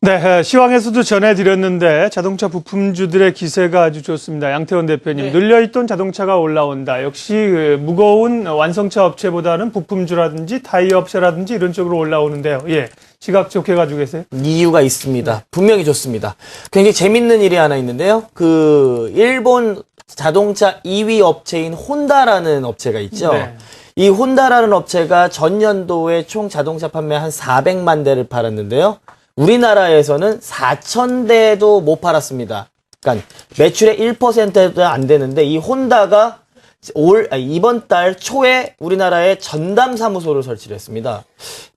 네, 시황에서도 전해드렸는데 자동차 부품주들의 기세가 아주 좋습니다. 양태원 대표님, 네. 눌려있던 자동차가 올라온다. 역시 무거운 완성차 업체보다는 부품주라든지 타이어 업체라든지 이런 쪽으로 올라오는데요. 예, 시각 좋게 가지고 계세요? 이유가 있습니다. 분명히 좋습니다. 굉장히 재밌는 일이 하나 있는데요. 일본 자동차 2위 업체인 혼다라는 업체가 있죠. 네. 이 혼다라는 업체가 전년도에 총 자동차 판매 한 400만 대를 팔았는데요. 우리나라에서는 4,000대도 못 팔았습니다. 그러니까 매출의 1%도 안 되는데 이 혼다가 이번 달 초에 우리나라에 전담 사무소를 설치를 했습니다.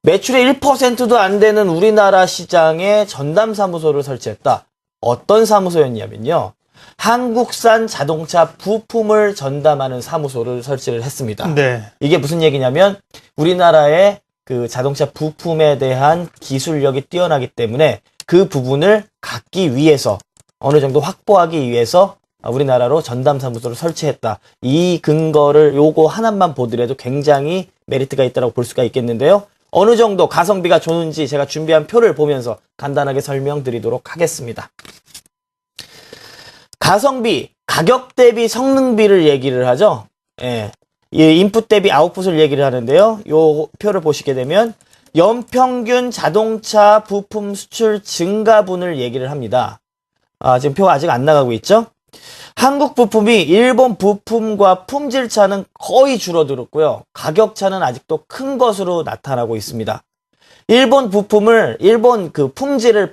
매출의 1%도 안 되는 우리나라 시장에 전담 사무소를 설치했다. 어떤 사무소였냐면요. 한국산 자동차 부품을 전담하는 사무소를 설치를 했습니다. 네. 이게 무슨 얘기냐면 우리나라의 자동차 부품에 대한 기술력이 뛰어나기 때문에 그 부분을 갖기 위해서 어느 정도 확보하기 위해서 우리나라로 전담 사무소를 설치했다. 이 근거를 요거 하나만 보더라도 굉장히 메리트가 있다고 볼 수가 있겠는데요. 어느 정도 가성비가 좋은지 제가 준비한 표를 보면서 간단하게 설명드리도록 하겠습니다. 가성비, 가격 대비 성능비를 얘기를 하죠. 예. 이 인풋 대비 아웃풋을 얘기를 하는데요. 요 표를 보시게 되면 연평균 자동차 부품 수출 증가분을 얘기를 합니다. 지금 표가 아직 안 나가고 있죠? 한국 부품이 일본 부품과 품질 차는 거의 줄어들었고요. 가격 차는 아직도 큰 것으로 나타나고 있습니다. 일본 품질을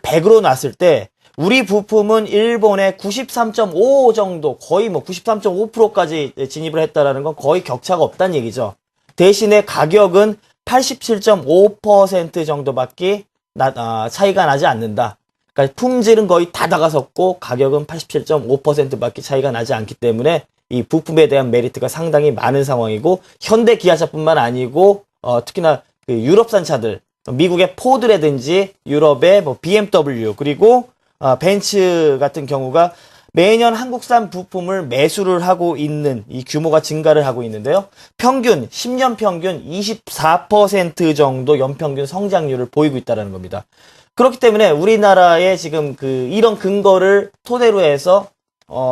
100으로 놨을 때 우리 부품은 일본의 93.5 정도, 거의 93.5%까지 진입을 했다라는 건 거의 격차가 없다는 얘기죠. 대신에 가격은 87.5% 정도밖에 차이가 나지 않는다. 그러니까 품질은 거의 다 다가섰고 가격은 87.5%밖에 차이가 나지 않기 때문에 이 부품에 대한 메리트가 상당히 많은 상황이고 현대 기아차뿐만 아니고 특히나 유럽산 차들, 미국의 포드라든지 유럽의 BMW 그리고 벤츠 같은 경우가 매년 한국산 부품을 매수를 하고 있는 이 규모가 증가를 하고 있는데요. 10년 평균 24% 정도 연평균 성장률을 보이고 있다는 겁니다. 그렇기 때문에 우리나라의 지금 이런 근거를 토대로 해서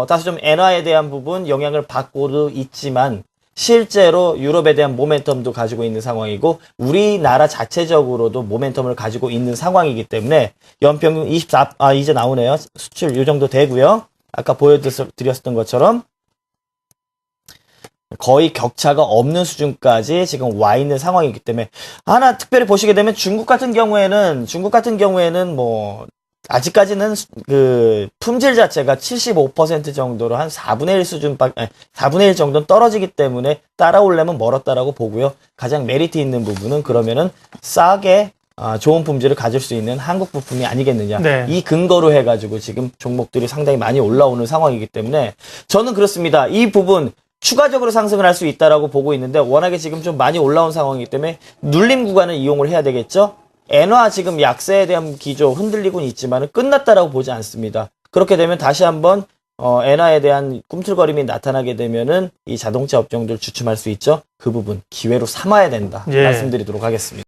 다소 좀 엔화에 대한 부분 영향을 받고도 있지만 실제로 유럽에 대한 모멘텀도 가지고 있는 상황이고 우리나라 자체적으로도 모멘텀을 가지고 있는 상황이기 때문에 연평균 24, 이제 나오네요. 수출 이 정도 되고요. 아까 보여드렸던 것처럼 거의 격차가 없는 수준까지 지금 와 있는 상황이기 때문에 하나 특별히 보시게 되면 중국 같은 경우에는 아직까지는 품질 자체가 75% 정도로 한 4분의 1 4분의 1 정도는 떨어지기 때문에 따라오려면 멀었다라고 보고요. 가장 메리트 있는 부분은 그러면은 싸게 좋은 품질을 가질 수 있는 한국 부품이 아니겠느냐. 네. 이 근거로 해가지고 지금 종목들이 상당히 많이 올라오는 상황이기 때문에 저는 그렇습니다. 이 부분 추가적으로 상승을 할 수 있다라고 보고 있는데 워낙에 지금 좀 많이 올라온 상황이기 때문에 눌림 구간을 이용을 해야 되겠죠. 엔화 지금 약세에 대한 기조 흔들리고는 있지만 끝났다라고 보지 않습니다. 그렇게 되면 다시 한번 엔화에 대한 꿈틀거림이 나타나게 되면은 이 자동차 업종들 주춤할 수 있죠. 그 부분 기회로 삼아야 된다 예. 말씀드리도록 하겠습니다.